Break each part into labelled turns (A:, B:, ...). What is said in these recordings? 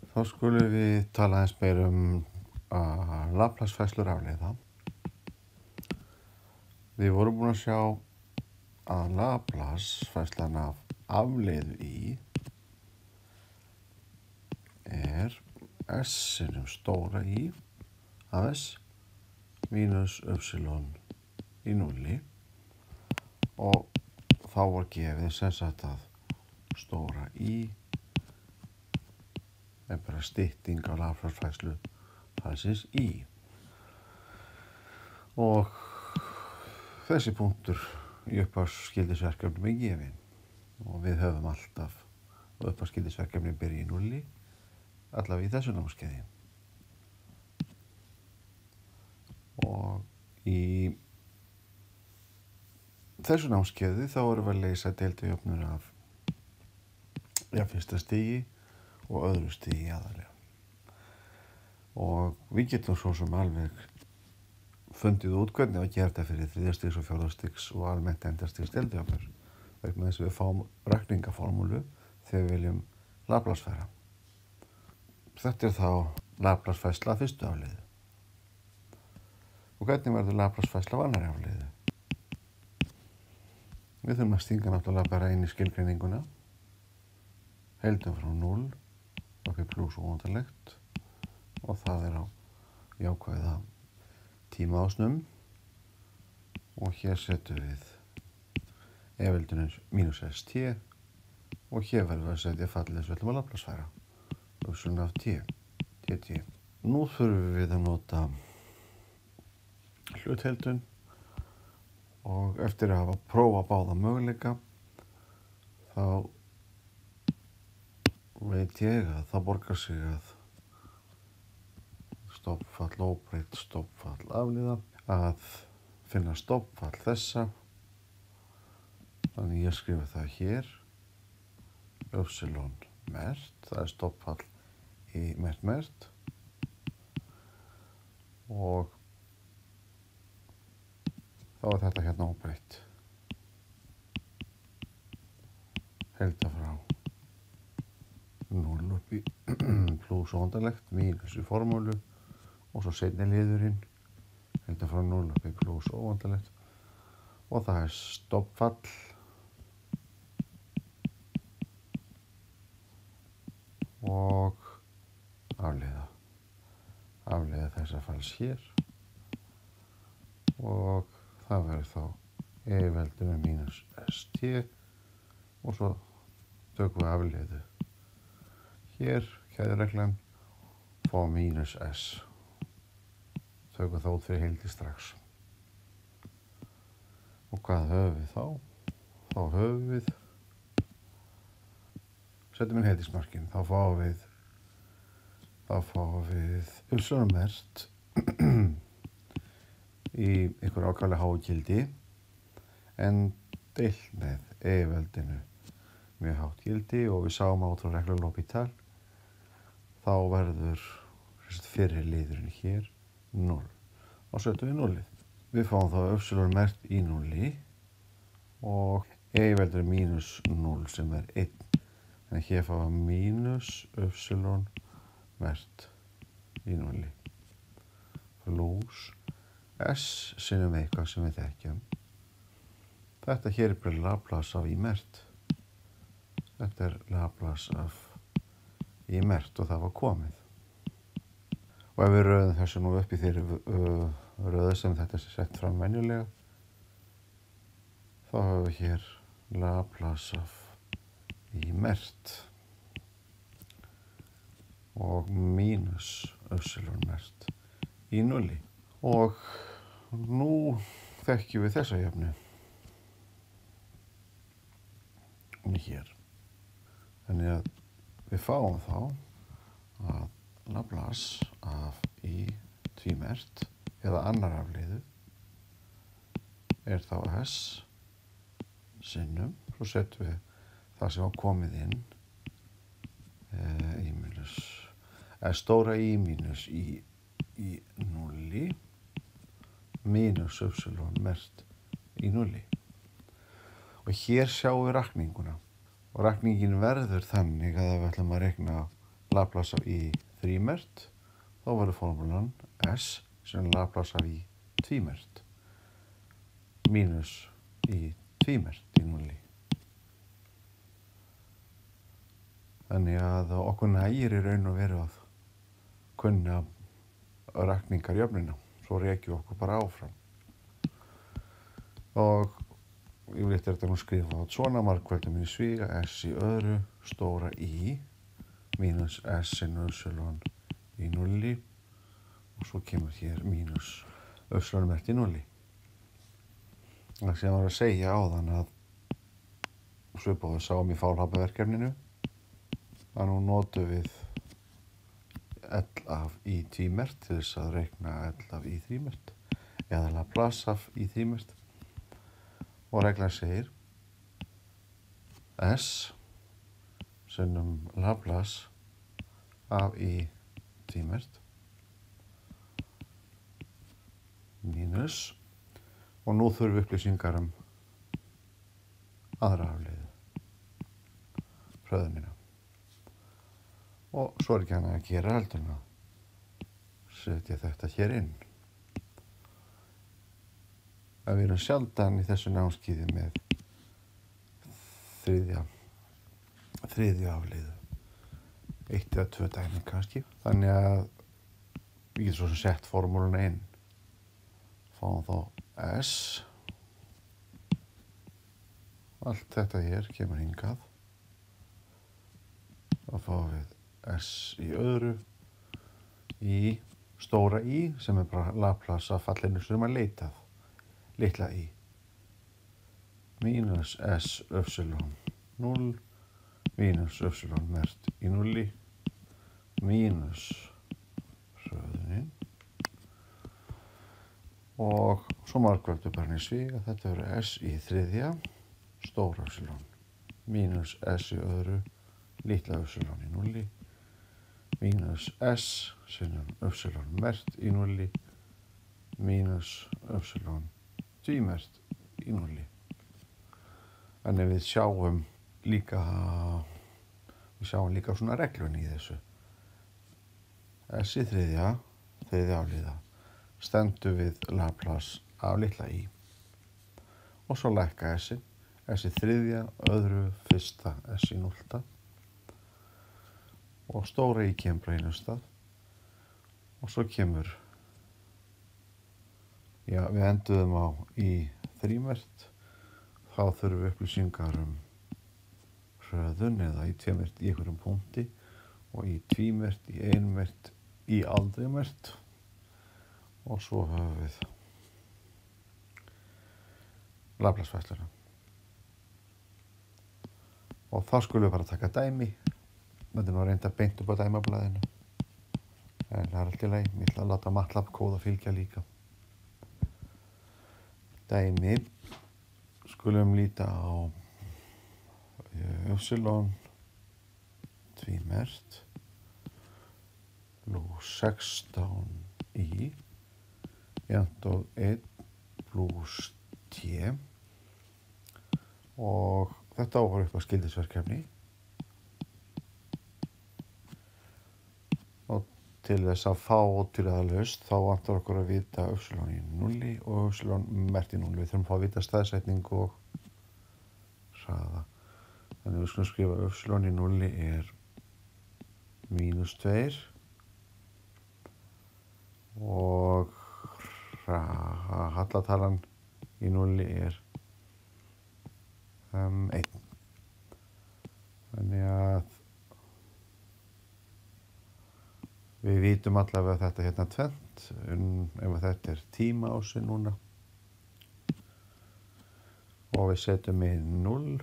A: Þá skulum við tala aðeins meira Laplace-færslu rafleiða. Við vorum búin að sjá að Laplace-færslan af afleiðu í er s-inum stóra í af s mínus epsilon í núlli og þá var gefið sem sagt að stóra í er bara stytting á Laplace-færslu talsins í. Og þessi punktur í upphafsskildisverkefnum er gefinn og við höfum alltaf upphafsskildisverkefni byrja í núlli allavega í þessu námskeiði. Og í þessu námskeiði þá erum við að leysa deildajöfnur af fyrsta stigi og öðru stigi aðallega. Og við getum svo sem alveg fundið út hvernig að gera þetta fyrir þriðja stigs og fjórða stigs og almennt endastigs deildajöfnur vegna þess að við fáum rakningaformúlu þegar við viljum Laplace-færa. Þetta er þá Laplace-færsla af fyrstu afleiðu. Og hvernig verður Laplace-færsla af annarri afleiðu? Við þurfum að stinga náttúrulega bara inn í skilgreininguna. Heildum frá 0 upp í plús óendanlegt og það er á jákvæða tímaásnum og hér setjum við ef-heildunum mínus st og hér verðum við að setja fallið sem við ætlum að Laplace-færa. Hugsun af t, dt. Nú þurfum við að nota hlutheildun og eftir að hafa prófað báða möguleika þá veit ég að það borgar sig að stofnfall, óbreytt stofnfall afleiða, að finna stofnfall þessa. Þannig ég skrifa það hér, epsilon mert, það er stofnfall í mert og þá er þetta hérna óbreytt. Heilda frá 0 upp í plús óendanlegt mínus í formúlu og svo seinni liðurinn heilda frá 0 upp í plús óendanlegt og það er stofnfall og afleiða þessa falls hér og það verður þá ef-heildun með mínus st og svo tökum við afleiðu hér, keðjureglan, fá mínus s. Tökum það út fyrir heildi strax. Og hvað höfum við þá? Þá höfum við, setjum inn heildismarkin, þá fáum við epsilon mert í einhver ákvæmlega háu gildi en deilt með ef-heildinu mjög hátt gildi og við sáum át frá reglu L'Hopital þá verður fyrri liðurinn hér 0 og setjum við 0. Við fáum þá epsilon mert í 0 og ef-heildin er mínus 0 sem er 1. Þannig hér fáum við mínus epsilon mert í 0 plús s sinnum eitthvað sem við þekkjum. Þetta hér er bara Laplace af í mert. Þetta er Laplace af í mert og það var komið. Og ef við röðum þessu nú upp í þeirri röðu sem þetta er sett fram venjulega, þá höfum við hér Laplace af í mert og mínus epsilon mert í 0. Og nú þekkjum við þessa jöfnu hér. Þannig að við fáum þá að Laplace af í tvímert eða annar afleiðu er þá s sinnum, svo setjum við það sem var komið inn í mínus stóra í mínus í 0 mínus epsilon mert í 0. Og hér sjáum við rakninguna. Og rakningin verður þannig að við ætlum að reikna Laplace af í þrímert, þá verður formúlan S sem er Laplace af í tvímert mínus í tvímert í núlli. Þannig að okkur nægir í raun og veru að kunna rakningarjöfnina, svo rekjum okkur bara áfram. Og yfirleitt þetta nú skrifa át svona: margfeldi minni svíga S í öðru stóra I mínus S sin upsilon í núlli, og svo kemur hér mínus upsilon merkt í núlli. Það sem var að segja áðan að svipað við sáum í fálhapaverkefninu að nú notum við L af í tvímert til þess að reikna L af í þrímert eða Laplace af í þrímert, og reglan segir S sinnum Laplace af í tvímert mínus, og nú þurfum við upplýsingar aðra afleiðu, hröðunina. Og svo ekki annað að gera heldur en að setja þetta hér inn. Við erum sjaldan í þessu námskeiði með þriðju afleiðu. 1 eða 2 dæmi kannski. Þannig að við getum svo sem sett formúluna inn. Fáum þá S. Allt þetta hér kemur hingað. Þá fáum við S í öðru í stóra I sem er bara Laplace af fallinu sem er leitað, litla I, mínus S upsilon 0 mínus upsilon merkt í núlli mínus hröðunin, og svo margfeldi bara í svíga, þetta verður S í þriðja stóra upsilon mínus S í öðru litla upsilon í núlli mínus S sinnum upsilon merkt í núlli mínus upsilon tvímert í núlli. Þannig við sjáum líka svona reglun í þessu. S í þriðja afleiða stendur við Laplace af litla I, og svo lækka S-in, S í þriðja öðru fyrsta S í núllta, og stóra I kemur bara einum stað, og svo kemur, við enduðum á í þrímert, þá þurfum við upplýsingar hröðun eða í tvímert í einhverjum punkti, og í tvímert, í einmert, í aldrimert, og svo höfum við Laplace-færsluna. Og þá skulum við bara taka dæmi. Þetta er nú reynda beint upp á dæmablaðinu, en það er allt í lagi. Ég ætla að láta MATLAB kóða fylgja líka. Dæmi, skulum líta á upsilon tvímert plus 16i jafnt og 1 plus t, og þetta ávar upp á skildisverkefni. Og til þess að fá ótvíræða þá vantar okkur að vita upsilon í núlli og upsilon merkt í núlli. Við þurfum að fá að vita staðsetningu og hraða. Þannig við skulum skrifa upsilon í núlli er mínus 2 og hallatalan í núlli er 1. Þannig að við vitum allavega að þetta hérna tvennt, ef þetta er tímaási núna, og við setjum inn 0,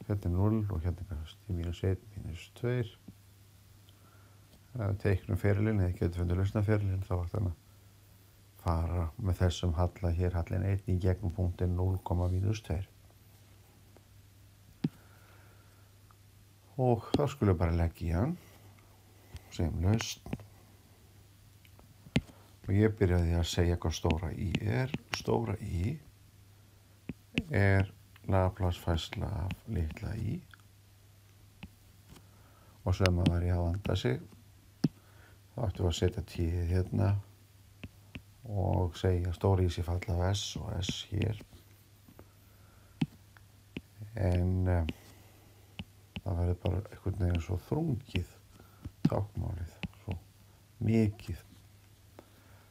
A: hérna er 0 og hérna kannski mínus 1, mínus 2. Teiknum ferilinn, eða getum fundið lausnaferilinn, þá ætti hann að fara með þessum halla hér, hallin 1 í gegnum punktin 0,-2. Og þá skulum við bara leggja í hann sem lausn. Og ég byrjaði að segja hvað stóra I er. Stóra I er Laplace-færsla af litla I. Og sem að var ég að vanda sig, þá ættum við að setja tíð hérna og segja stóri í sig falla af S og S hér. En það verður bara einhvern veginn svo þrungið táknmálið, svo mikið.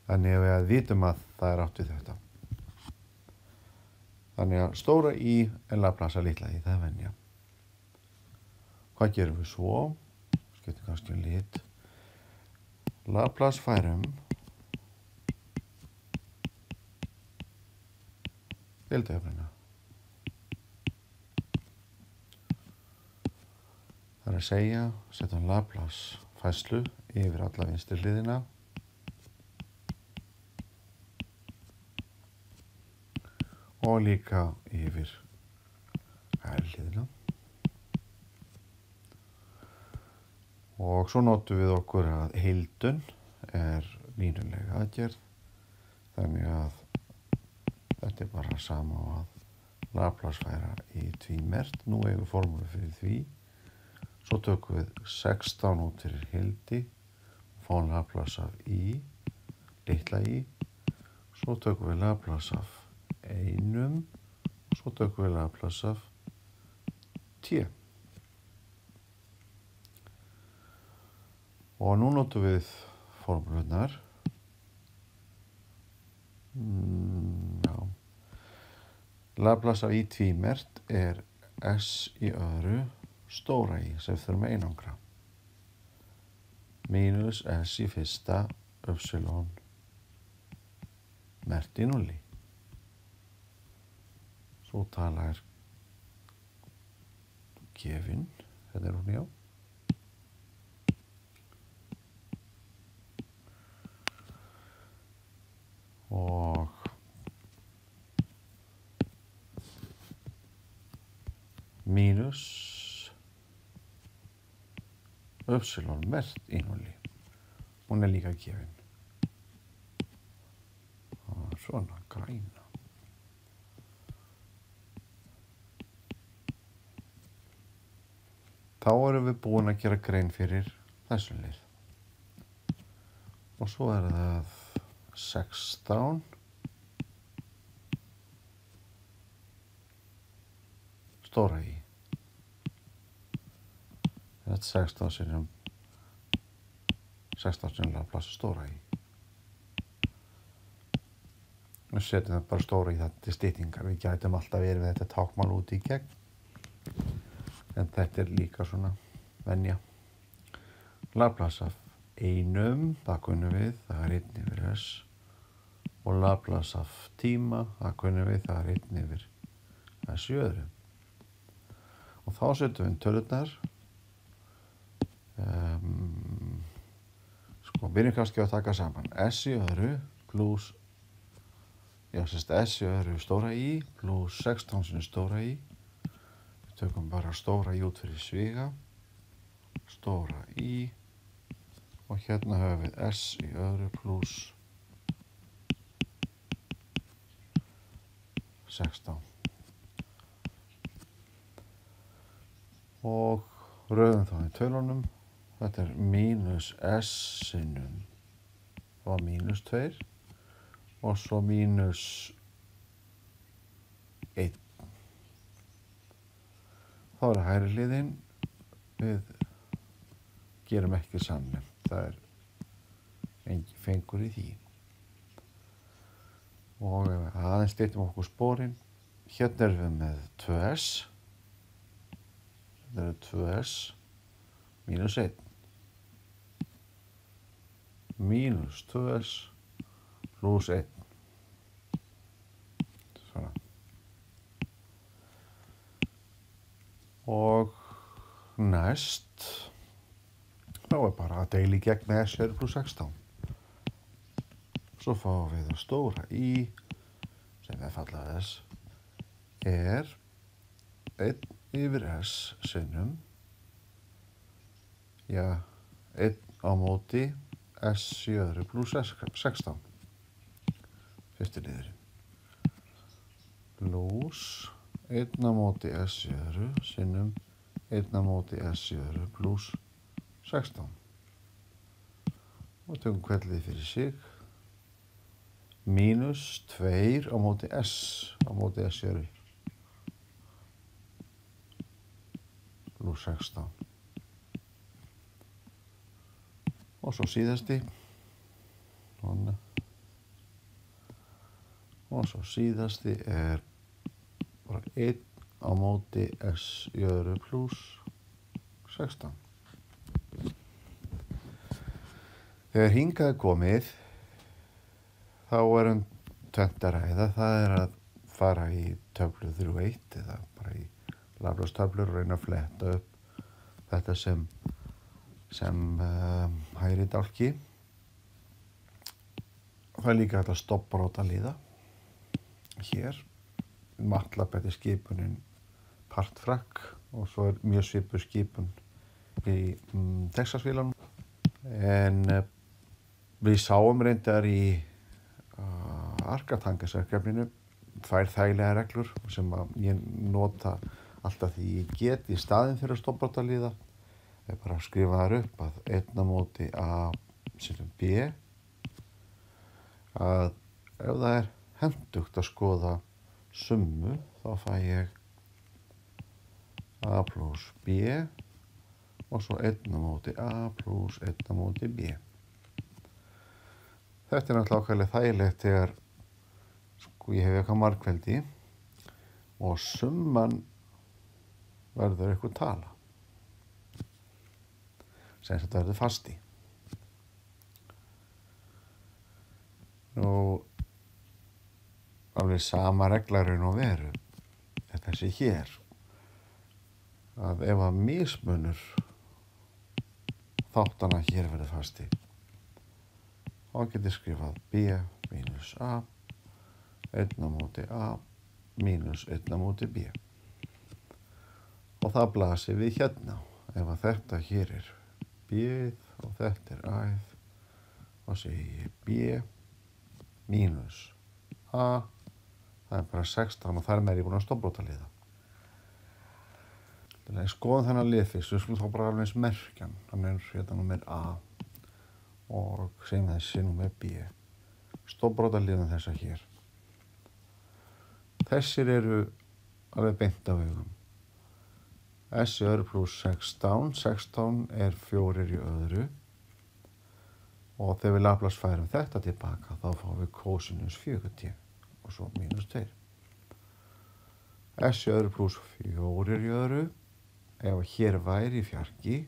A: Þannig að við vitum að það er átt við þetta. Þannig að stóra í er Laplace af litla í, það er venja. Hvað gerum við svo? Skiptum kannski lit. Laplace færum deildajöfnuna. Það er að segja, setjum Laplace færslu yfir alla vinstri hliðina. Og líka yfir hægri hliðina. Og svo notum við okkur að heildun er línuleg aðgerð. Þannig að þetta er bara sama á að Laplace færa í tvímert. Nú eigum við formúlu fyrir því. Svo tökum við 16 út fyrir heildi. Fáum Laplace af í, litla í. Svo tökum við Laplace af einum. Svo tökum við Laplace af t. Og nú notum við formúlunar. Laplace af í tvímert er S í öðru stóra í sem við þurfum að einangra. Mínus S í fyrsta upsilon mert í núlli. Svo tala er gefin, þetta er hún já. Og mínus upsilon mert í núlli. Hún er líka gefin. Svona græna. Þá erum við búin að gera grein fyrir þessum lið. Og svo er það 16 stóra í. Þetta er 16 sinnum Laplace stóra í. Við setjum það bara stóra í þetta til styttingar. Við gætum alltaf verið með þetta táknmál út í gegn. En þetta er líka svona venja. Laplace af einum, það kunnum við, það er 1 yfir S. Og Laplace af tíma, það kunnum við, það er 1 yfir S í öðru. Og þá setjum við tölurnar. Byrjum kannski að taka saman. S í öðru pluss, S í öðru stóra í pluss 16 sinni stóra í. Við tökum bara stóra í út fyrir sviga. Stóra í. Og hérna höfum við S í öðru pluss 16. Og röðum þá í tölunum. Þetta er mínus S sinnum. Það var mínus 2. Og svo mínus 1. Þá er hægri hliðin. Við gerum ekki samnefnt. Það er engin fengur í því. Og aðeins styttum okkur sporin. Hérna erum við með 2S. Þetta er 2S mínus 1. Mínus 2S pluss 1. Svona. Og næst þá er bara að deila í gegn með S pluss 16. Svo fáum við að stóra í sem er fallað S er 1 yfir S sinnum 1 á móti S í öðru pluss 16. Fyrsti liðurinn. Pluss 1 á móti S í öðru sinnum 1 á móti S í öðru pluss 16. og tökum hvert lið fyrir sig. Mínus 2 á móti S jöru pluss 16. Og svo síðasti. Svona. Og svo síðasti bara 1 á móti S jöru pluss 16. Þegar hingað er komið, þá tvennt að ræða. Það að fara í töflu 3.1 eða bara í Laplace-töflur og reyna að fletta upp þetta sem hægri dálki. Það er líka hægt að stofnbrota liða. Hér, MATLAB er skipunin partfrak og svo er mjög svipuð skipun í Texas-vélanum. En við sáum reyndar í Arkatangas-verkefninu 2 þægilegar reglur sem ég nota alltaf því ég get í staðinn fyrir að stofnbrota liða. Ég bara skrifa þar upp að 1 á móti A sinnum B, að ef það er hentugt að skoða summu þá fæ ég A pluss B og svo 1 á móti A pluss 1 á móti B. Þetta er náttúrulega ákveðlega þægilegt þegar ég hef eitthvað margfeldi og summan verður eitthvað tala. Sem þetta verður fasti. Nú, alveg sama regla raun og veru er þessi hér. Að ef að mismunur þáttana hér verður fasti, þá get ég skrifað B mínus A, 1 á móti A, mínus 1 á móti B. Og það blasir við hérna. Ef að þetta hér er B-ið og þetta er A-ið, þá segi ég B mínus A, það er bara 16 og þar með ég búin að stofnbrota liða. Þannig að skoðum þennan lið fyrst, við skulum þá bara alveg eins merkjan. Hann er hérna númer A og segjum þessi númer B. Stofnbrota liðan þessa hér. Þessir eru alveg beint af augum. S jöru pluss 16, 16 er 4 í öðru og þegar við Laplace færum þetta tilbaka þá fáum við kosinus 4t og svo mínus 2. S jöru pluss 4 í öðru, ef hér væri fjarki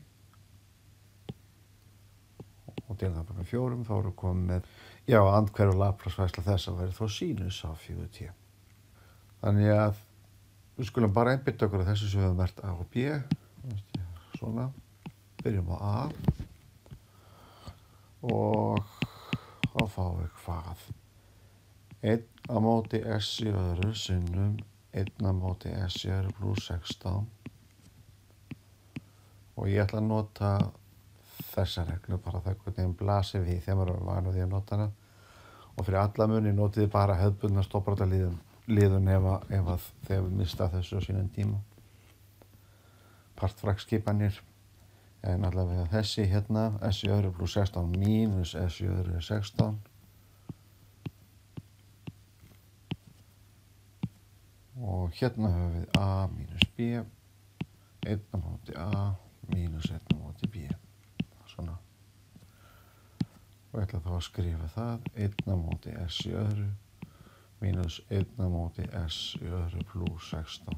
A: og deila það bara með 4 þá erum við komið með, já, andhverfu Laplace færsla þess að væri þá sinus af 4t. Þannig að við skulum bara einbytta okkur að þessu sem við höfum merkt A og B. Svona, byrjum á A og þá fáum við hvað? 1 á móti S í öðru sinnum 1 á móti S í öðru pluss 16. Og ég ætla að nota þessa reglu bara það hvernig blasir við þegar maður er vanur því að nota hana. Og fyrir alla muni notið þið bara hefðbundna stofnbrota liðun ef að þegar við mista þessu á sínum tíma. Partfrakskipanir. En allavega þessi hérna, S í öðru pluss 16 mínus S í öðru er 16. Og hérna höfum við A mínus B, 1 á móti A mínus 1 á móti B. Svona. Og ég ætla þá að skrifa það, 1 á móti S í öðru mínus 1 á móti S í öðru pluss 16.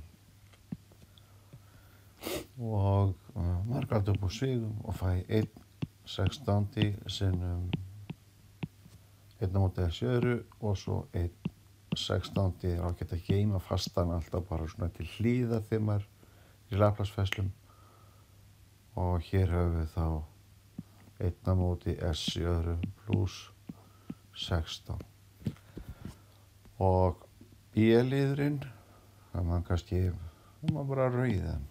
A: Og margfalda upp úr svigum og fæ 1 16 sinnum 1 á móti S í öðru og svo 1 16 er ágætt að geyma fastan alltaf bara svona til hlýða þegar maður í Laplace-færslum. Og hér höfum við þá 1 á móti S í öðru pluss 16. Og B-liðurinn, það maður kannski, það maður bara rauðan.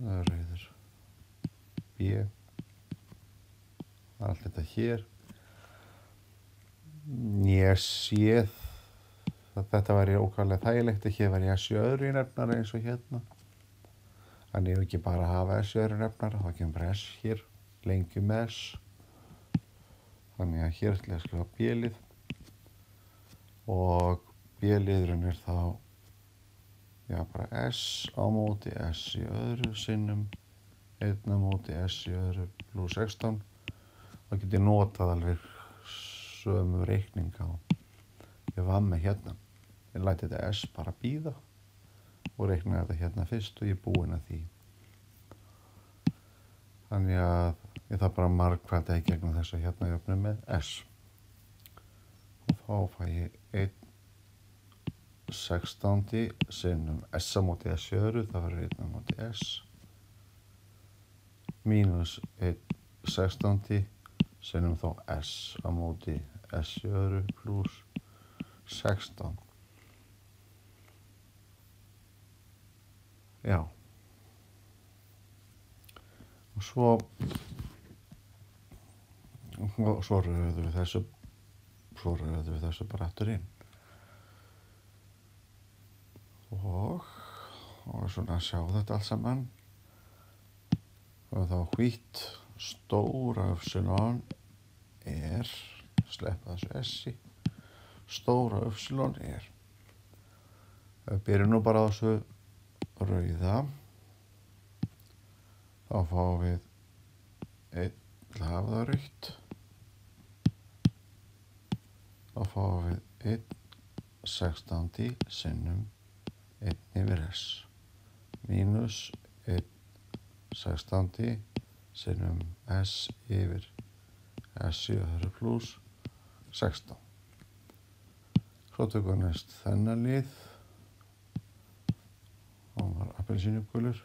A: Það er rauður. B. Allt þetta hér. Ég sé að þetta væri ókvæðlega þægilegt að hér væri S í öðru í nefnara eins og hérna. Þannig ef ekki bara hafa S í öðru nefnara, þá kemur S hér, lengjum S. Þannig að hér ætla ég að skrifa B-lið og B-liðurinn þá bara S á móti S í öðru sinnum 1 á móti S í öðru pluss 16. Þá get ég notað alveg sömu reikning á. Ég var með hérna. Ég læti þetta S bara bíða og reikna þetta hérna fyrst og ég er búinn að því. Þannig að ég þarf bara að margfalda í gegnum þessa hérna jöfnu með S. Og þá fæ ég 1/16 sinnum S á móti S í öðru, það verður 1 á móti S. Mínus 1/16 sinnum þá S á móti S í öðru pluss 16. Já. Og svo röðum við þessu bara aftur inn. Og svona að sjá þetta allt saman. Og þá hvítt stóra öfsilon sleppa þessu S-i, stóra öfsilon Við byrjum nú bara á þessu rauða. Þá fáum við 1 hafa það rautt. Þá fáum við 1/16 sinnum 1 yfir S. Mínus 1/16 sinnum S yfir S í öðru pluss 16. Svo tökum við næst þennan lið. Hann var appelsínugulur.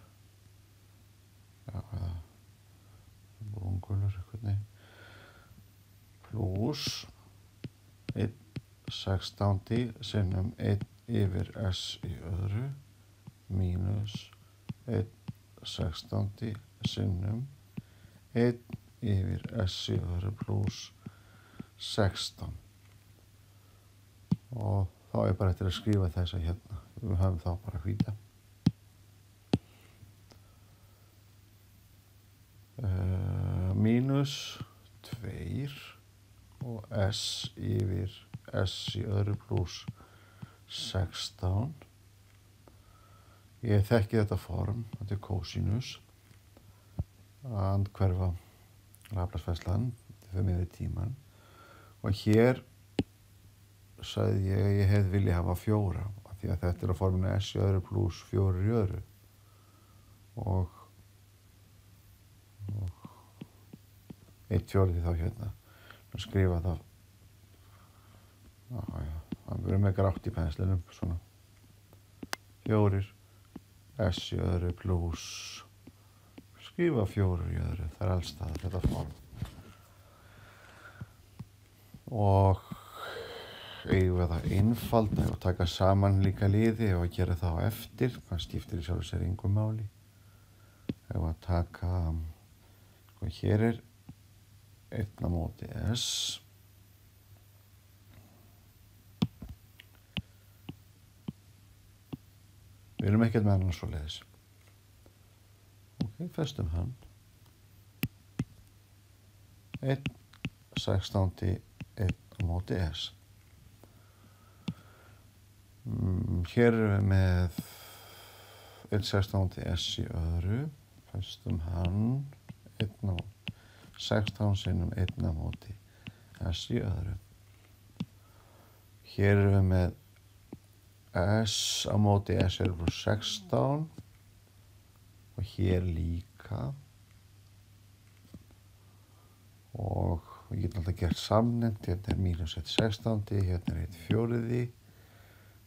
A: Já, eða brúngulur eitthvað neginn. Pluss 1/16 sinnum 1 yfir S í öðru mínus 1/16 sinnum 1 yfir S í öðru pluss 16. Og þá er bara eftir að skrifa þessa hérna. Við höfum þá bara hvíta. Mínus 2 og S yfir S í öðru pluss 16. Ég þekki þetta form, þetta er kósinus. Andhverfa Laplace-færslan, þetta fyrir miðri tíman. Og hér sagði ég hefði viljað hafa 4, af því að þetta er á forminu S í öðru pluss 4 í öðru. Og 1/4 þá hérna. Að skrifa það. Það verður með grátt í penslinum, svona. 4 S í öðru pluss. Skrifa 4 í öðru, það er alls staðar þetta form. Og eigum við það einfalda og taka saman líka liði og gera það á eftir. Það skiptir í sjálfu sér engu máli. Ef að taka, hér 1 á móti S. Við erum ekkert með hann svoleiðis. Ok, festum hann. 1/16 1 á móti S. Hér erum við með 1/16 S í öðru. Festum hann. 16 sinnum 1 á móti S í öðru. Hér erum við með S á móti S er pluss 16 og hér líka. Og við getum alltaf gert samnefnt, hérna er mínus 1/16, hérna er 1/4.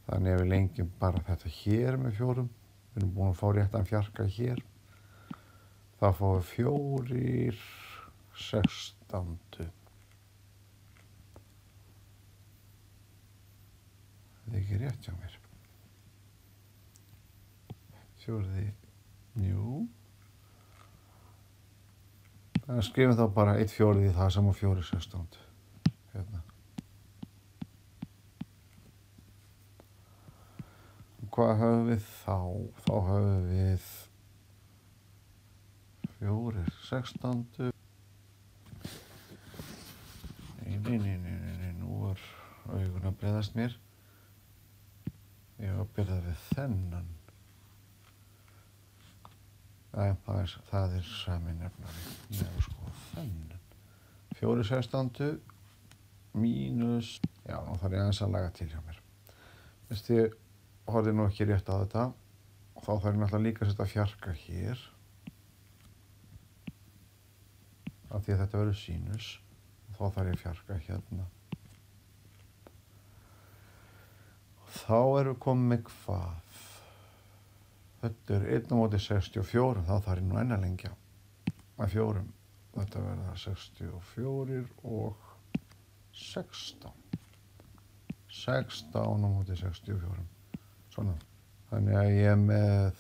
A: Þannig að við lengjum bara þetta hér með 4. Við erum búin að fá réttan fjarka hér. Þá fáum við 4/16. Það er ekki rétt hjá mér. 4. Jú. Þannig að skrifum þá bara 1/4 í það sem á 4/16. Hérna. Hvað höfum við þá? Þá höfum við 4/16. nú er augun að bregðast mér. Ég var að byrja við þennan. Það er sami nefnari. Nei, sko, þennan. 4/16 mínus, já, nú þarf ég aðeins að laga til hjá mér. Þess ég horfði nú ekki rétt á þetta. Og þá þarf ég náttúrulega líka að setja fjarka hér. Af því að þetta verður sínus. Og þá þarf ég fjarka hérna. Þá erum við komið með hvað? Þetta er 1/64, þá þarf ég nú enn að lengja að 4. Þetta verða 64 og 16. 16/64. Svona. Þannig að ég er með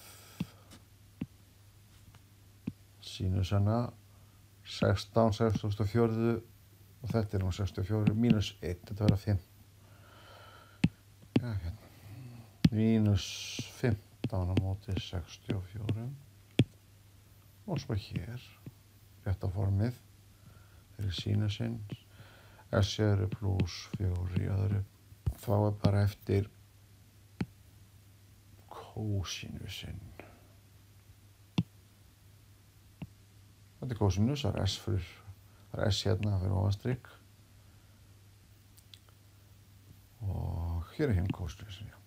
A: sínusana 16/64 og þetta er nú 64 mínus 1, þetta verða 5. Já, hérna. Mínus 15/64 og svo hér, rétta formið fyrir sínusinn, S eru pluss 4 í öðru. Þá er bara eftir kósinusinn. Þetta er kósinus, það er S hérna fyrir ofanstrykk. Og hér er hinn kósinusinn, já.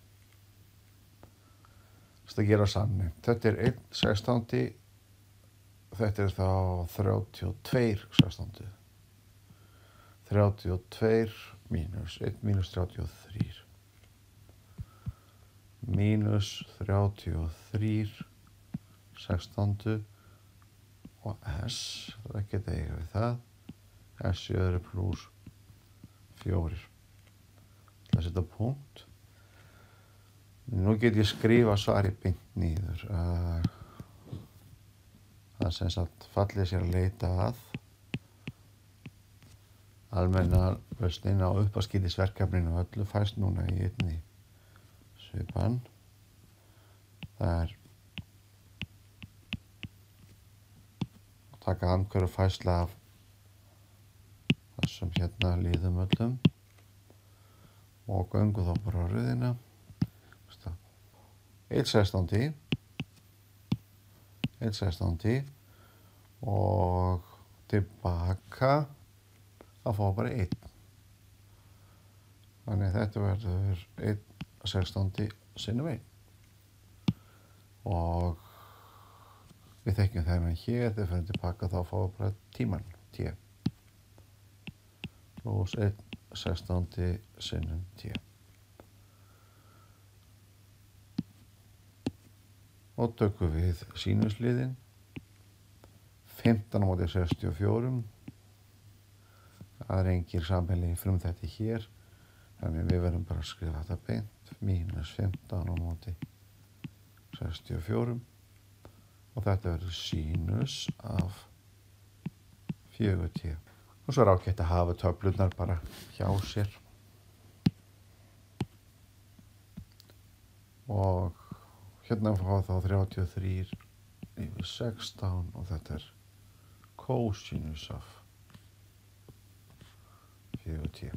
A: Þetta gera sannig. Þetta er 1/16, þetta er þá 32/16. 32 mínus 1 mínus 33. Mínus 33/16 og S, það er ekki að eiga við það. S í öðru pluss 4. Það setja punkt. Nú get ég skrifa svarið beint niður. Það sem sagt fallið sér að leita að almenna lausnin á uppaskýtisverkefninu öllu fæst núna í einni svipan. Það er að taka andhverju fæsla af þessum hérna liðum öllum og göngu þá bara á röðina. 1/16 og tilbaka að fá bara 1. Þannig að þetta verður 1/16 sinnum 1. Og við þekkjum þennan hér, þegar fyrir tilbaka þá fáum við bara tíman, t. Pluss 1/16 sinnum t. Og tökum við sínusliðin. 15/64. Það er engir sammeilegi frumþættir hér. Þannig við verðum bara að skrifa þetta beint. Mínus 15/64. Og þetta verður sínus af 4t. Og svo er ágætt að hafa töflurnar bara hjá sér. Og hérna fá þá 33/16 og þetta er kósinus af 4t.